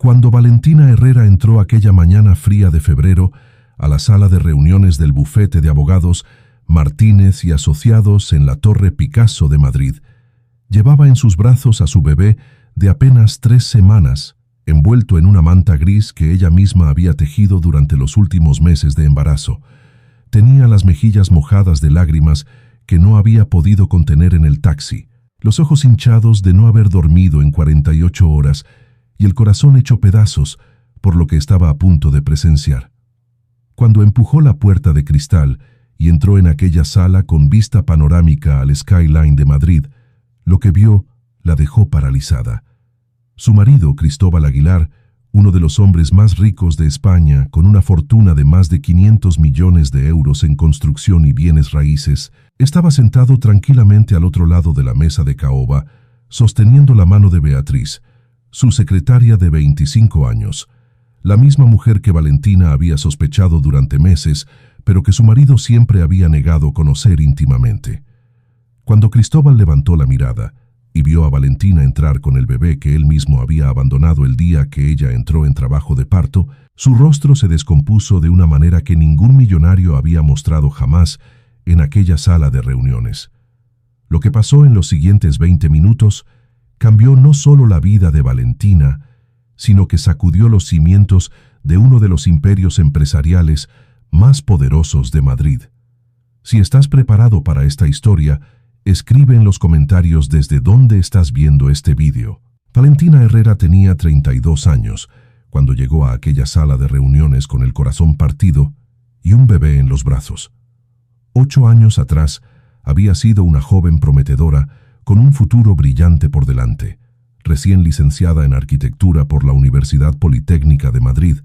Cuando Valentina Herrera entró aquella mañana fría de febrero a la sala de reuniones del bufete de abogados Martínez y Asociados en la Torre Picasso de Madrid, llevaba en sus brazos a su bebé de apenas 3 semanas, envuelto en una manta gris que ella misma había tejido durante los últimos meses de embarazo. Tenía las mejillas mojadas de lágrimas que no había podido contener en el taxi, los ojos hinchados de no haber dormido en 48 horas y el corazón hecho pedazos por lo que estaba a punto de presenciar. Cuando empujó la puerta de cristal y entró en aquella sala con vista panorámica al skyline de Madrid, lo que vio la dejó paralizada. Su marido, Cristóbal Aguilar, uno de los hombres más ricos de España, con una fortuna de más de 500 millones de euros en construcción y bienes raíces, estaba sentado tranquilamente al otro lado de la mesa de caoba, sosteniendo la mano de Beatriz, su secretaria de 25 años, la misma mujer que Valentina había sospechado durante meses, pero que su marido siempre había negado conocer íntimamente. Cuando Cristóbal levantó la mirada y vio a Valentina entrar con el bebé que él mismo había abandonado el día que ella entró en trabajo de parto, su rostro se descompuso de una manera que ningún millonario había mostrado jamás en aquella sala de reuniones. Lo que pasó en los siguientes 20 minutos cambió no solo la vida de Valentina, sino que sacudió los cimientos de uno de los imperios empresariales más poderosos de Madrid. Si estás preparado para esta historia, escribe en los comentarios desde dónde estás viendo este vídeo. Valentina Herrera tenía 32 años cuando llegó a aquella sala de reuniones con el corazón partido y un bebé en los brazos. 8 años atrás había sido una joven prometedora con un futuro brillante por delante, recién licenciada en arquitectura por la Universidad Politécnica de Madrid,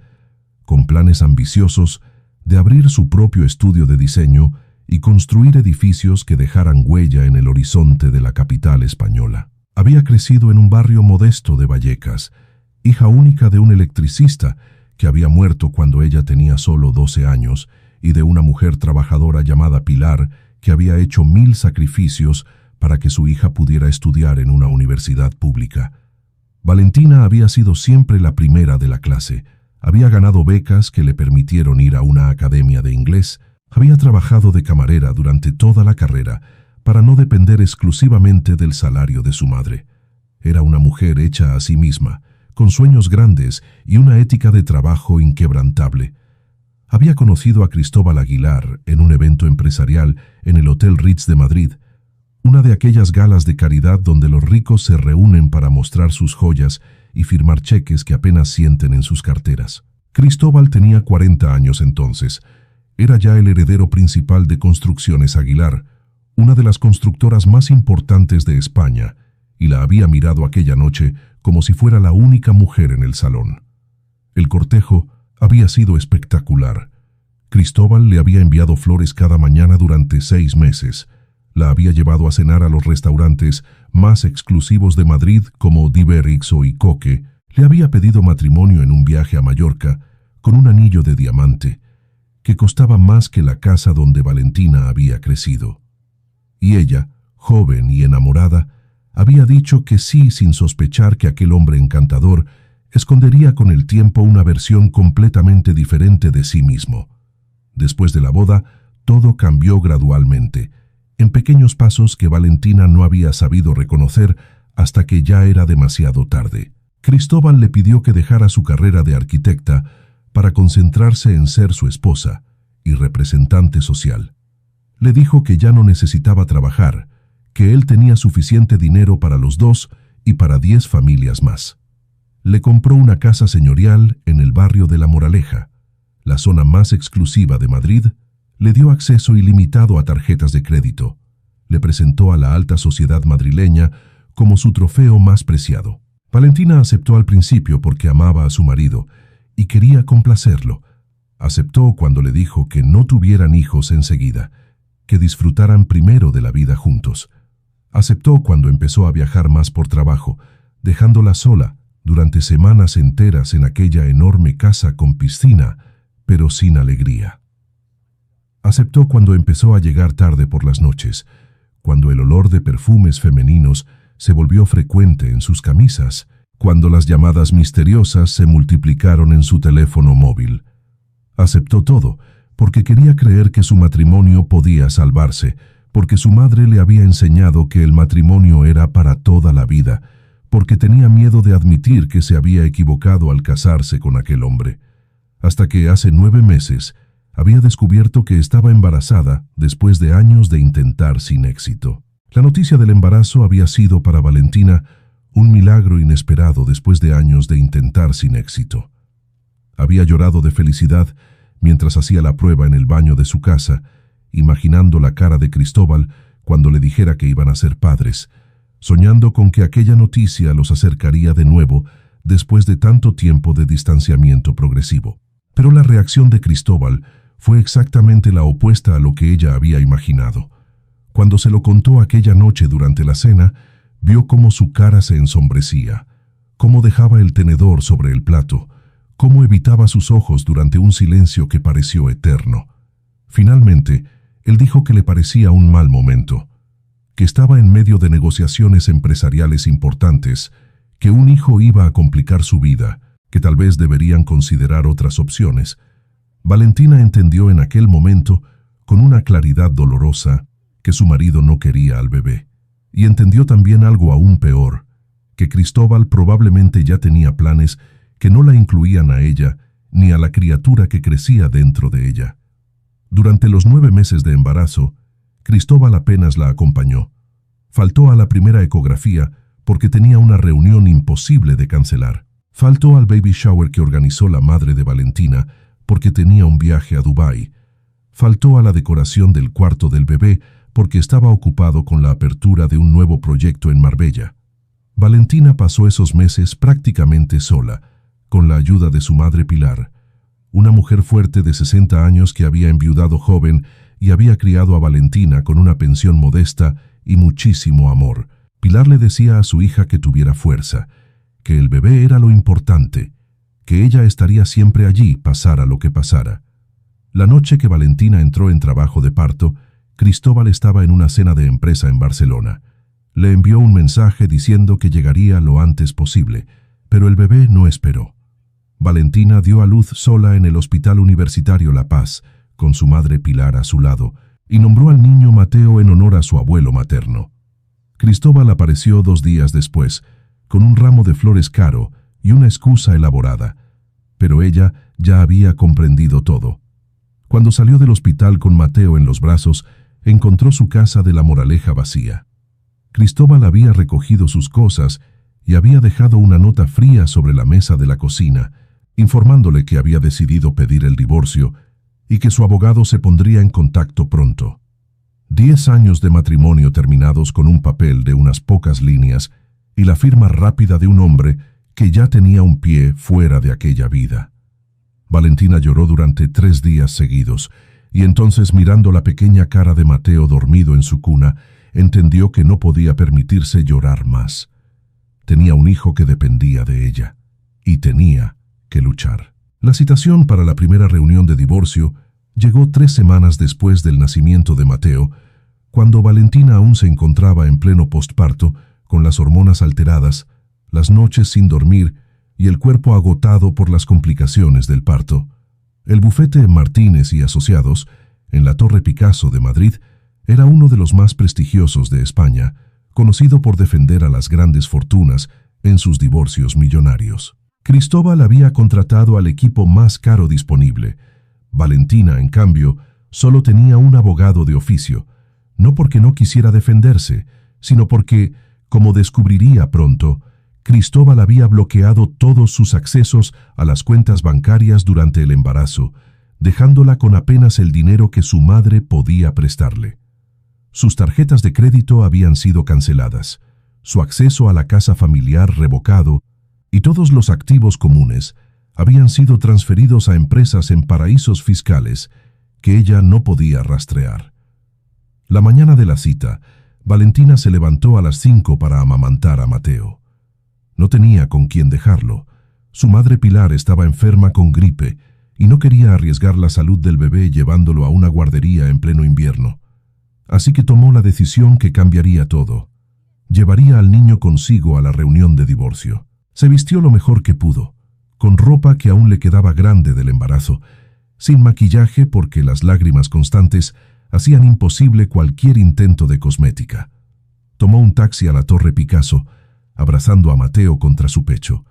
con planes ambiciosos de abrir su propio estudio de diseño y construir edificios que dejaran huella en el horizonte de la capital española. Había crecido en un barrio modesto de Vallecas, hija única de un electricista que había muerto cuando ella tenía solo 12 años y de una mujer trabajadora llamada Pilar que había hecho 1000 sacrificios para que su hija pudiera estudiar en una universidad pública. Valentina había sido siempre la primera de la clase, había ganado becas que le permitieron ir a una academia de inglés, había trabajado de camarera durante toda la carrera para no depender exclusivamente del salario de su madre. Era una mujer hecha a sí misma, con sueños grandes y una ética de trabajo inquebrantable. Había conocido a Cristóbal Aguilar en un evento empresarial en el Hotel Ritz de Madrid, una de aquellas galas de caridad donde los ricos se reúnen para mostrar sus joyas y firmar cheques que apenas sienten en sus carteras. Cristóbal tenía 40 años entonces. Era ya el heredero principal de Construcciones Aguilar, una de las constructoras más importantes de España, y la había mirado aquella noche como si fuera la única mujer en el salón. El cortejo había sido espectacular. Cristóbal le había enviado flores cada mañana durante 6 meses. La había llevado a cenar a los restaurantes más exclusivos de Madrid como Diverix o Icoque. Le había pedido matrimonio en un viaje a Mallorca con un anillo de diamante que costaba más que la casa donde Valentina había crecido. Y ella, joven y enamorada, había dicho que sí sin sospechar que aquel hombre encantador escondería con el tiempo una versión completamente diferente de sí mismo. Después de la boda, todo cambió gradualmente, en pequeños pasos que Valentina no había sabido reconocer hasta que ya era demasiado tarde. Cristóbal le pidió que dejara su carrera de arquitecta para concentrarse en ser su esposa y representante social. Le dijo que ya no necesitaba trabajar, que él tenía suficiente dinero para los dos y para 10 familias más. Le compró una casa señorial en el barrio de La Moraleja, la zona más exclusiva de Madrid. Le dio acceso ilimitado a tarjetas de crédito. Le presentó a la alta sociedad madrileña como su trofeo más preciado. Valentina aceptó al principio porque amaba a su marido y quería complacerlo. Aceptó cuando le dijo que no tuvieran hijos enseguida, que disfrutaran primero de la vida juntos. Aceptó cuando empezó a viajar más por trabajo, dejándola sola durante semanas enteras en aquella enorme casa con piscina, pero sin alegría. Aceptó cuando empezó a llegar tarde por las noches, cuando el olor de perfumes femeninos se volvió frecuente en sus camisas, cuando las llamadas misteriosas se multiplicaron en su teléfono móvil. Aceptó todo, porque quería creer que su matrimonio podía salvarse, porque su madre le había enseñado que el matrimonio era para toda la vida, porque tenía miedo de admitir que se había equivocado al casarse con aquel hombre. Hasta que hace 9 meses había descubierto que estaba embarazada después de años de intentar sin éxito. La noticia del embarazo había sido para Valentina un milagro inesperado después de años de intentar sin éxito. Había llorado de felicidad mientras hacía la prueba en el baño de su casa, imaginando la cara de Cristóbal cuando le dijera que iban a ser padres, soñando con que aquella noticia los acercaría de nuevo después de tanto tiempo de distanciamiento progresivo. Pero la reacción de Cristóbal fue exactamente la opuesta a lo que ella había imaginado. Cuando se lo contó aquella noche durante la cena, vio cómo su cara se ensombrecía, cómo dejaba el tenedor sobre el plato, cómo evitaba sus ojos durante un silencio que pareció eterno. Finalmente, él dijo que le parecía un mal momento, que estaba en medio de negociaciones empresariales importantes, que un hijo iba a complicar su vida, que tal vez deberían considerar otras opciones. Valentina entendió en aquel momento, con una claridad dolorosa, que su marido no quería al bebé. Y entendió también algo aún peor, que Cristóbal probablemente ya tenía planes que no la incluían a ella ni a la criatura que crecía dentro de ella. Durante los 9 meses de embarazo, Cristóbal apenas la acompañó. Faltó a la primera ecografía porque tenía una reunión imposible de cancelar. Faltó al baby shower que organizó la madre de Valentina porque tenía un viaje a Dubái. Faltó a la decoración del cuarto del bebé porque estaba ocupado con la apertura de un nuevo proyecto en Marbella. Valentina pasó esos meses prácticamente sola, con la ayuda de su madre Pilar, una mujer fuerte de 60 años que había enviudado joven y había criado a Valentina con una pensión modesta y muchísimo amor. Pilar le decía a su hija que tuviera fuerza, que el bebé era lo importante, que ella estaría siempre allí, pasara lo que pasara. La noche que Valentina entró en trabajo de parto, Cristóbal estaba en una cena de empresa en Barcelona. Le envió un mensaje diciendo que llegaría lo antes posible, pero el bebé no esperó. Valentina dio a luz sola en el Hospital Universitario La Paz, con su madre Pilar a su lado, y nombró al niño Mateo en honor a su abuelo materno. Cristóbal apareció 2 días después, con un ramo de flores caro y una excusa elaborada, pero ella ya había comprendido todo. Cuando salió del hospital con Mateo en los brazos, encontró su casa de La Moraleja vacía. Cristóbal había recogido sus cosas y había dejado una nota fría sobre la mesa de la cocina, informándole que había decidido pedir el divorcio y que su abogado se pondría en contacto pronto. 10 años de matrimonio terminados con un papel de unas pocas líneas y la firma rápida de un hombre que ya tenía un pie fuera de aquella vida. Valentina lloró durante 3 días seguidos, y entonces, mirando la pequeña cara de Mateo dormido en su cuna, entendió que no podía permitirse llorar más. Tenía un hijo que dependía de ella, y tenía que luchar. La citación para la primera reunión de divorcio llegó 3 semanas después del nacimiento de Mateo, cuando Valentina aún se encontraba en pleno postparto, con las hormonas alteradas, las noches sin dormir y el cuerpo agotado por las complicaciones del parto. El bufete Martínez y Asociados, en la Torre Picasso de Madrid, era uno de los más prestigiosos de España, conocido por defender a las grandes fortunas en sus divorcios millonarios. Cristóbal había contratado al equipo más caro disponible. Valentina, en cambio, solo tenía un abogado de oficio, no porque no quisiera defenderse, sino porque, como descubriría pronto, Cristóbal había bloqueado todos sus accesos a las cuentas bancarias durante el embarazo, dejándola con apenas el dinero que su madre podía prestarle. Sus tarjetas de crédito habían sido canceladas, su acceso a la casa familiar revocado, y todos los activos comunes habían sido transferidos a empresas en paraísos fiscales que ella no podía rastrear. La mañana de la cita, Valentina se levantó a las 5 para amamantar a Mateo. No tenía con quién dejarlo. Su madre Pilar estaba enferma con gripe y no quería arriesgar la salud del bebé llevándolo a una guardería en pleno invierno. Así que tomó la decisión que cambiaría todo. Llevaría al niño consigo a la reunión de divorcio. Se vistió lo mejor que pudo, con ropa que aún le quedaba grande del embarazo, sin maquillaje porque las lágrimas constantes hacían imposible cualquier intento de cosmética. Tomó un taxi a la Torre Picasso, abrazando a Mateo contra su pecho,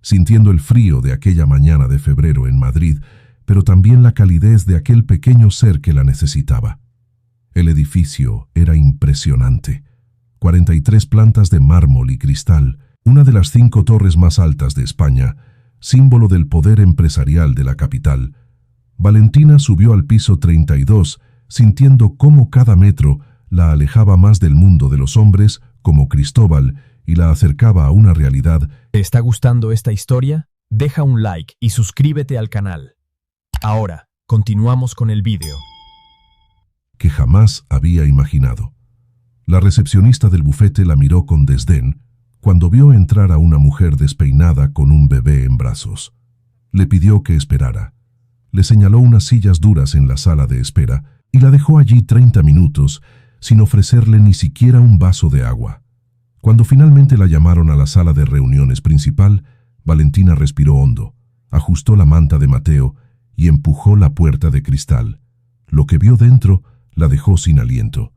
sintiendo el frío de aquella mañana de febrero en Madrid, pero también la calidez de aquel pequeño ser que la necesitaba. El edificio era impresionante. 43 plantas de mármol y cristal, una de las 5 torres más altas de España, símbolo del poder empresarial de la capital. Valentina subió al piso 32, sintiendo cómo cada metro la alejaba más del mundo de los hombres, como Cristóbal, y la acercaba a una realidad. ¿Te está gustando esta historia? Deja un like y suscríbete al canal. Ahora, continuamos con el vídeo. Que jamás había imaginado. La recepcionista del bufete la miró con desdén cuando vio entrar a una mujer despeinada con un bebé en brazos. Le pidió que esperara. Le señaló unas sillas duras en la sala de espera y la dejó allí 30 minutos sin ofrecerle ni siquiera un vaso de agua. Cuando finalmente la llamaron a la sala de reuniones principal, Valentina respiró hondo, ajustó la manta de Mateo y empujó la puerta de cristal. Lo que vio dentro la dejó sin aliento.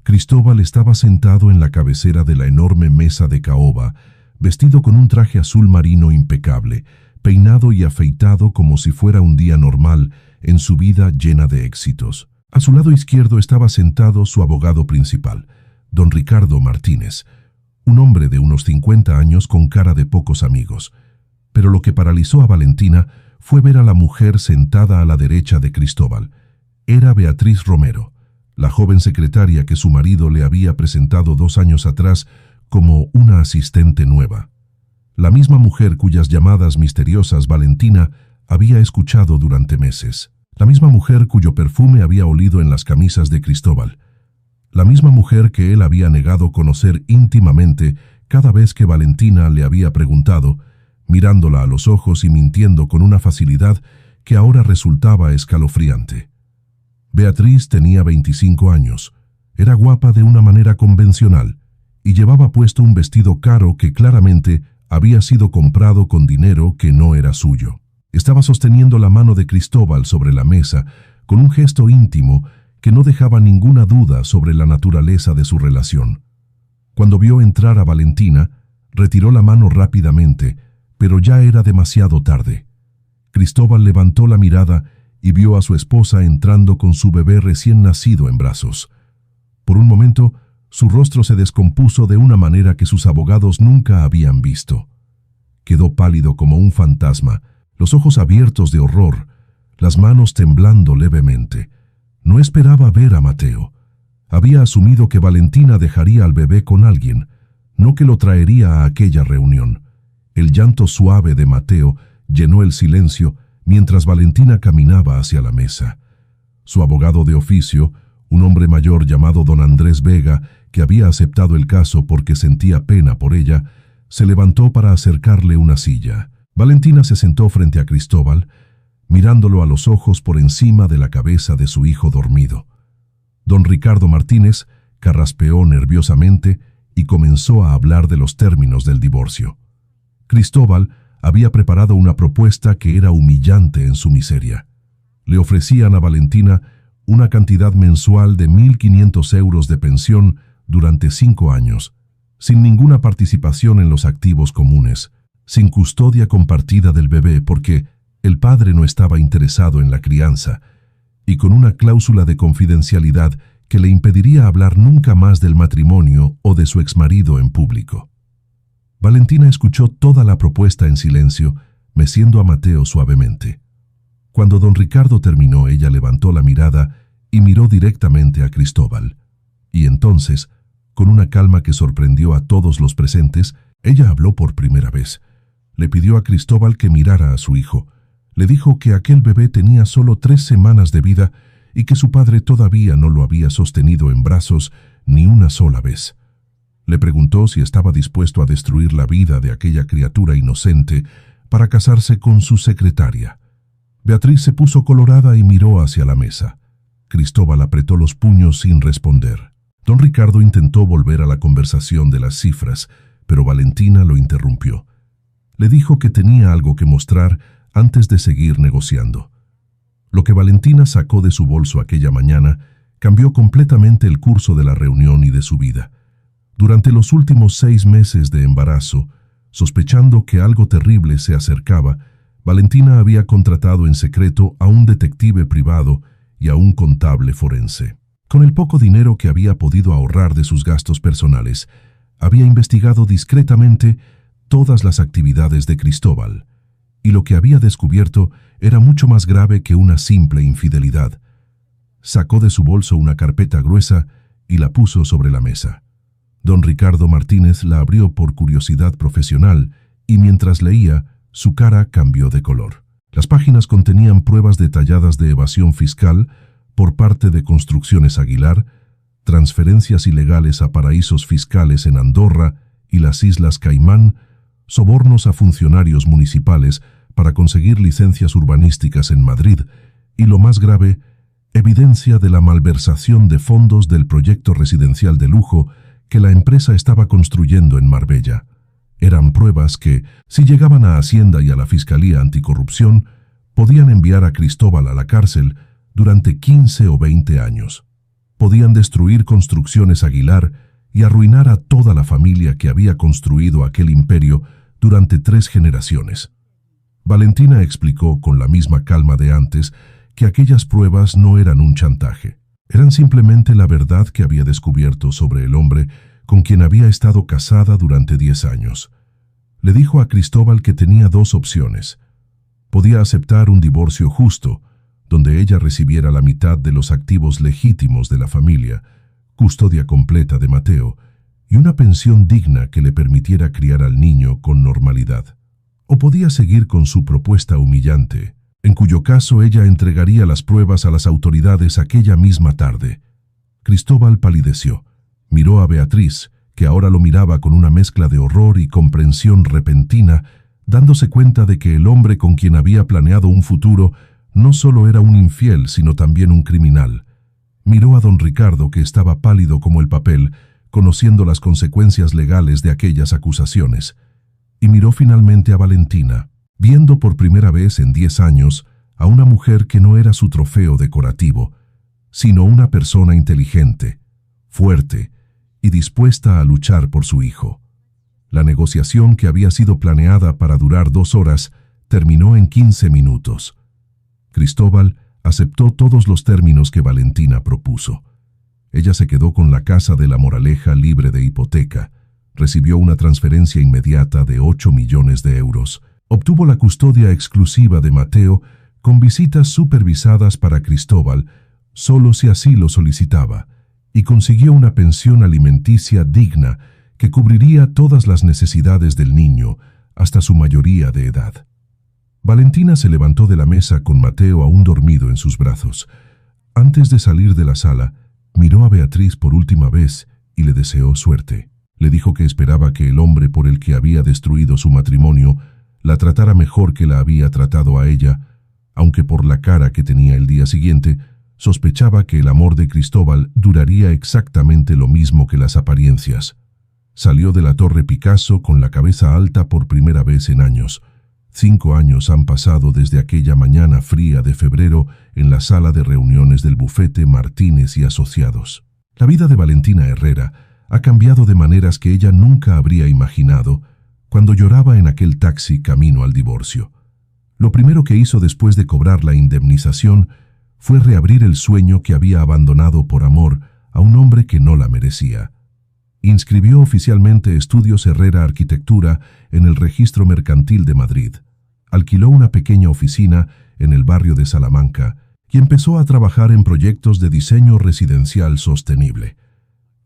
Cristóbal estaba sentado en la cabecera de la enorme mesa de caoba, vestido con un traje azul marino impecable, peinado y afeitado como si fuera un día normal en su vida llena de éxitos. A su lado izquierdo estaba sentado su abogado principal, don Ricardo Martínez, un hombre de unos 50 años con cara de pocos amigos. Pero lo que paralizó a Valentina fue ver a la mujer sentada a la derecha de Cristóbal. Era Beatriz Romero, la joven secretaria que su marido le había presentado 2 años atrás como una asistente nueva. La misma mujer cuyas llamadas misteriosas Valentina había escuchado durante meses. La misma mujer cuyo perfume había olido en las camisas de Cristóbal. La misma mujer que él había negado conocer íntimamente cada vez que Valentina le había preguntado, mirándola a los ojos y mintiendo con una facilidad que ahora resultaba escalofriante. Beatriz tenía 25 años, era guapa de una manera convencional y llevaba puesto un vestido caro que claramente había sido comprado con dinero que no era suyo. Estaba sosteniendo la mano de Cristóbal sobre la mesa con un gesto íntimo que no dejaba ninguna duda sobre la naturaleza de su relación. Cuando vio entrar a Valentina, retiró la mano rápidamente, pero ya era demasiado tarde. Cristóbal levantó la mirada y vio a su esposa entrando con su bebé recién nacido en brazos. Por un momento, su rostro se descompuso de una manera que sus abogados nunca habían visto. Quedó pálido como un fantasma, los ojos abiertos de horror, las manos temblando levemente. No esperaba ver a Mateo. Había asumido que Valentina dejaría al bebé con alguien, no que lo traería a aquella reunión. El llanto suave de Mateo llenó el silencio mientras Valentina caminaba hacia la mesa. Su abogado de oficio, un hombre mayor llamado don Andrés Vega, que había aceptado el caso porque sentía pena por ella, se levantó para acercarle una silla. Valentina se sentó frente a Cristóbal, mirándolo a los ojos por encima de la cabeza de su hijo dormido. Don Ricardo Martínez carraspeó nerviosamente y comenzó a hablar de los términos del divorcio. Cristóbal había preparado una propuesta que era humillante en su miseria. Le ofrecían a Valentina una cantidad mensual de 1.500 euros de pensión durante 5 años, sin ninguna participación en los activos comunes, sin custodia compartida del bebé porque el padre no estaba interesado en la crianza, y con una cláusula de confidencialidad que le impediría hablar nunca más del matrimonio o de su exmarido en público. Valentina escuchó toda la propuesta en silencio, meciendo a Mateo suavemente. Cuando don Ricardo terminó, ella levantó la mirada y miró directamente a Cristóbal. Y entonces, con una calma que sorprendió a todos los presentes, ella habló por primera vez. Le pidió a Cristóbal que mirara a su hijo. Le dijo que aquel bebé tenía solo 3 semanas de vida y que su padre todavía no lo había sostenido en brazos ni una sola vez. Le preguntó si estaba dispuesto a destruir la vida de aquella criatura inocente para casarse con su secretaria. Beatriz se puso colorada y miró hacia la mesa. Cristóbal apretó los puños sin responder. Don Ricardo intentó volver a la conversación de las cifras, pero Valentina lo interrumpió. Le dijo que tenía algo que mostrar antes de seguir negociando. Lo que Valentina sacó de su bolso aquella mañana cambió completamente el curso de la reunión y de su vida. Durante los últimos 6 meses de embarazo, sospechando que algo terrible se acercaba, Valentina había contratado en secreto a un detective privado y a un contable forense. Con el poco dinero que había podido ahorrar de sus gastos personales, había investigado discretamente todas las actividades de Cristóbal, y lo que había descubierto era mucho más grave que una simple infidelidad. Sacó de su bolso una carpeta gruesa y la puso sobre la mesa. Don Ricardo Martínez la abrió por curiosidad profesional y mientras leía, su cara cambió de color. Las páginas contenían pruebas detalladas de evasión fiscal por parte de Construcciones Aguilar, transferencias ilegales a paraísos fiscales en Andorra y las Islas Caimán, sobornos a funcionarios municipales para conseguir licencias urbanísticas en Madrid y, lo más grave, evidencia de la malversación de fondos del proyecto residencial de lujo que la empresa estaba construyendo en Marbella. Eran pruebas que, si llegaban a Hacienda y a la Fiscalía Anticorrupción, podían enviar a Cristóbal a la cárcel durante 15 o 20 años. Podían destruir Construcciones Aguilar y arruinar a toda la familia que había construido aquel imperio durante 3 generaciones. Valentina explicó con la misma calma de antes que aquellas pruebas no eran un chantaje. Eran simplemente la verdad que había descubierto sobre el hombre con quien había estado casada durante 10 años. Le dijo a Cristóbal que tenía 2 opciones. Podía aceptar un divorcio justo, donde ella recibiera la mitad de los activos legítimos de la familia, custodia completa de Mateo, y una pensión digna que le permitiera criar al niño con normalidad. O podía seguir con su propuesta humillante, en cuyo caso ella entregaría las pruebas a las autoridades aquella misma tarde. Cristóbal palideció. Miró a Beatriz, que ahora lo miraba con una mezcla de horror y comprensión repentina, dándose cuenta de que el hombre con quien había planeado un futuro no solo era un infiel, sino también un criminal. Miró a don Ricardo, que estaba pálido como el papel, conociendo las consecuencias legales de aquellas acusaciones. Y miró finalmente a Valentina, viendo por primera vez en 10 años a una mujer que no era su trofeo decorativo, sino una persona inteligente, fuerte y dispuesta a luchar por su hijo. La negociación, que había sido planeada para durar 2 horas, terminó en 15 minutos. Cristóbal aceptó todos los términos que Valentina propuso. Ella se quedó con la casa de La Moraleja libre de hipoteca, recibió una transferencia inmediata de 8 millones de euros, obtuvo la custodia exclusiva de Mateo con visitas supervisadas para Cristóbal, solo si así lo solicitaba, y consiguió una pensión alimenticia digna que cubriría todas las necesidades del niño hasta su mayoría de edad. Valentina se levantó de la mesa con Mateo aún dormido en sus brazos. Antes de salir de la sala, miró a Beatriz por última vez y le deseó suerte. Le dijo que esperaba que el hombre por el que había destruido su matrimonio la tratara mejor que la había tratado a ella, aunque por la cara que tenía el día siguiente, sospechaba que el amor de Cristóbal duraría exactamente lo mismo que las apariencias. Salió de la Torre Picasso con la cabeza alta por primera vez en años. 5 años han pasado desde aquella mañana fría de febrero en la sala de reuniones del bufete Martínez y Asociados. La vida de Valentina Herrera ha cambiado de maneras que ella nunca habría imaginado cuando lloraba en aquel taxi camino al divorcio. Lo primero que hizo después de cobrar la indemnización fue reabrir el sueño que había abandonado por amor a un hombre que no la merecía. Inscribió oficialmente Estudios Herrera Arquitectura en el Registro Mercantil de Madrid. Alquiló una pequeña oficina en el barrio de Salamanca y empezó a trabajar en proyectos de diseño residencial sostenible.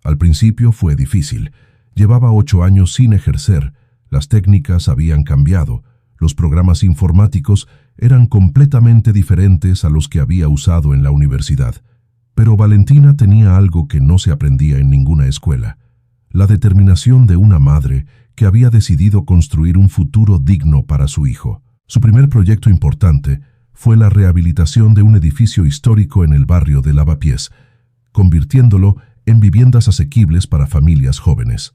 Al principio fue difícil. Llevaba 8 años sin ejercer, las técnicas habían cambiado, los programas informáticos eran completamente diferentes a los que había usado en la universidad. Pero Valentina tenía algo que no se aprendía en ninguna escuela: la determinación de una madre que había decidido construir un futuro digno para su hijo. Su primer proyecto importante fue la rehabilitación de un edificio histórico en el barrio de Lavapiés, convirtiéndolo en viviendas asequibles para familias jóvenes.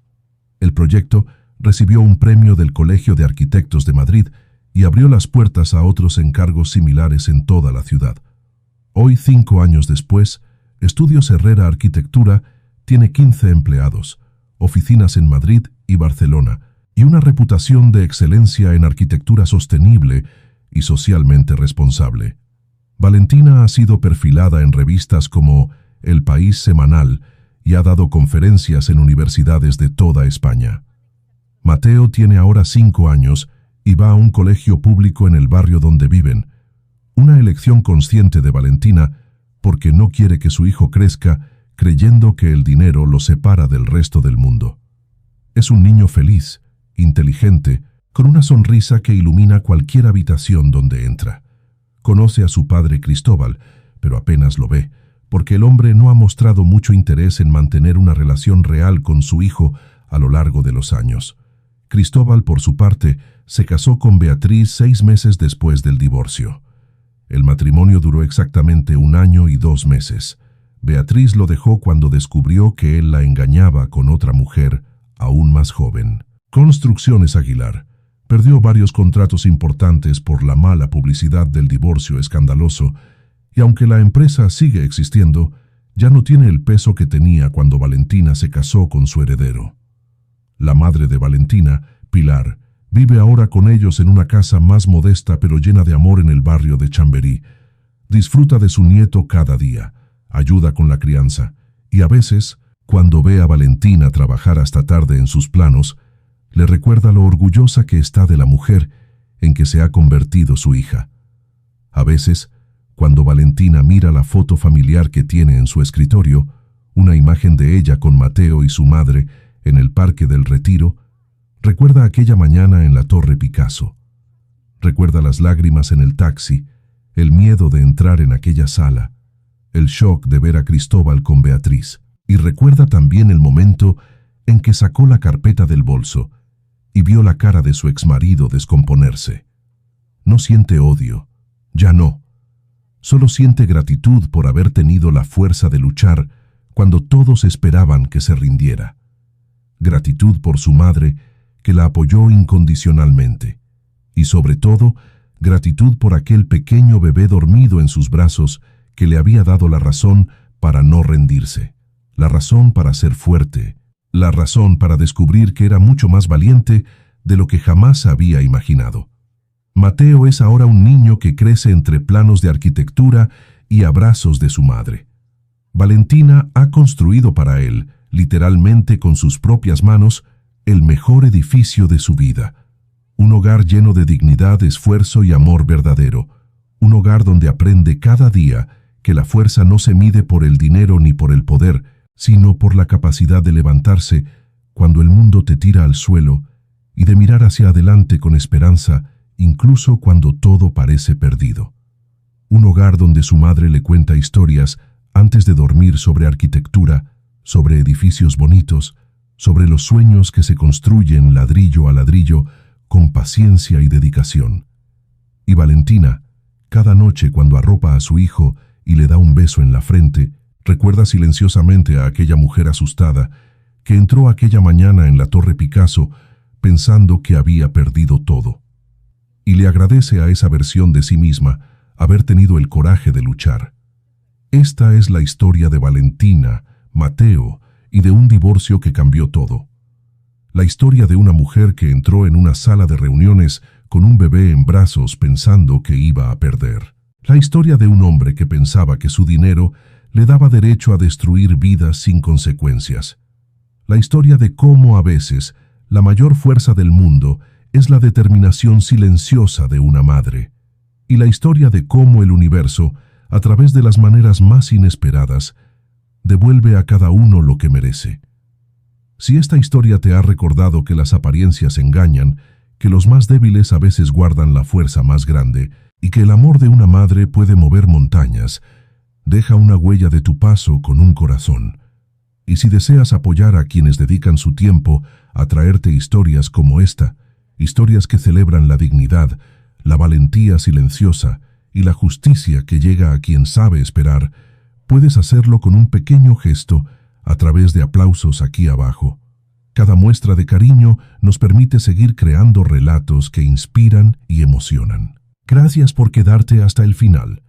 El proyecto recibió un premio del Colegio de Arquitectos de Madrid y abrió las puertas a otros encargos similares en toda la ciudad. Hoy, 5 años después, Estudios Herrera Arquitectura tiene 15 empleados, oficinas en Madrid y Barcelona, y una reputación de excelencia en arquitectura sostenible y socialmente responsable. Valentina ha sido perfilada en revistas como El País Semanal y ha dado conferencias en universidades de toda España. Mateo tiene ahora 5 años y va a un colegio público en el barrio donde viven, una elección consciente de Valentina porque no quiere que su hijo crezca creyendo que el dinero lo separa del resto del mundo. Es un niño feliz, inteligente, con una sonrisa que ilumina cualquier habitación donde entra. Conoce a su padre Cristóbal, pero apenas lo ve, porque el hombre no ha mostrado mucho interés en mantener una relación real con su hijo a lo largo de los años. Cristóbal, por su parte, se casó con Beatriz 6 meses después del divorcio. El matrimonio duró exactamente 1 año y 2 meses. Beatriz lo dejó cuando descubrió que él la engañaba con otra mujer, aún más joven. Construcciones Aguilar perdió varios contratos importantes por la mala publicidad del divorcio escandaloso, y aunque la empresa sigue existiendo, ya no tiene el peso que tenía cuando Valentina se casó con su heredero. La madre de Valentina, Pilar, vive ahora con ellos en una casa más modesta pero llena de amor en el barrio de Chamberí. Disfruta de su nieto cada día, ayuda con la crianza, y a veces, cuando ve a Valentina trabajar hasta tarde en sus planos, le recuerda lo orgullosa que está de la mujer en que se ha convertido su hija. A veces, cuando Valentina mira la foto familiar que tiene en su escritorio, una imagen de ella con Mateo y su madre en el Parque del Retiro, recuerda aquella mañana en la Torre Picasso. Recuerda las lágrimas en el taxi, el miedo de entrar en aquella sala, el shock de ver a Cristóbal con Beatriz, y recuerda también el momento en que sacó la carpeta del bolso y vio la cara de su exmarido descomponerse. No siente odio, ya no. Solo siente gratitud por haber tenido la fuerza de luchar cuando todos esperaban que se rindiera. Gratitud por su madre, que la apoyó incondicionalmente. Y sobre todo, gratitud por aquel pequeño bebé dormido en sus brazos que le había dado la razón para no rendirse, la razón para ser fuerte, la razón para descubrir que era mucho más valiente de lo que jamás había imaginado. Mateo es ahora un niño que crece entre planos de arquitectura y abrazos de su madre. Valentina ha construido para él, literalmente con sus propias manos, el mejor edificio de su vida. Un hogar lleno de dignidad, esfuerzo y amor verdadero. Un hogar donde aprende cada día que la fuerza no se mide por el dinero ni por el poder, sino por la capacidad de levantarse cuando el mundo te tira al suelo y de mirar hacia adelante con esperanza, incluso cuando todo parece perdido. Un hogar donde su madre le cuenta historias antes de dormir sobre arquitectura, sobre edificios bonitos, sobre los sueños que se construyen ladrillo a ladrillo con paciencia y dedicación. Y Valentina, cada noche cuando arropa a su hijo y le da un beso en la frente, recuerda silenciosamente a aquella mujer asustada que entró aquella mañana en la Torre Picasso pensando que había perdido todo. Y le agradece a esa versión de sí misma haber tenido el coraje de luchar. Esta es la historia de Valentina, Mateo y de un divorcio que cambió todo. La historia de una mujer que entró en una sala de reuniones con un bebé en brazos pensando que iba a perder. La historia de un hombre que pensaba que su dinero le daba derecho a destruir vidas sin consecuencias. La historia de cómo a veces la mayor fuerza del mundo es la determinación silenciosa de una madre. Y la historia de cómo el universo, a través de las maneras más inesperadas, devuelve a cada uno lo que merece. Si esta historia te ha recordado que las apariencias engañan, que los más débiles a veces guardan la fuerza más grande y que el amor de una madre puede mover montañas, deja una huella de tu paso con un corazón. Y si deseas apoyar a quienes dedican su tiempo a traerte historias como esta, historias que celebran la dignidad, la valentía silenciosa y la justicia que llega a quien sabe esperar, puedes hacerlo con un pequeño gesto a través de aplausos aquí abajo. Cada muestra de cariño nos permite seguir creando relatos que inspiran y emocionan. Gracias por quedarte hasta el final.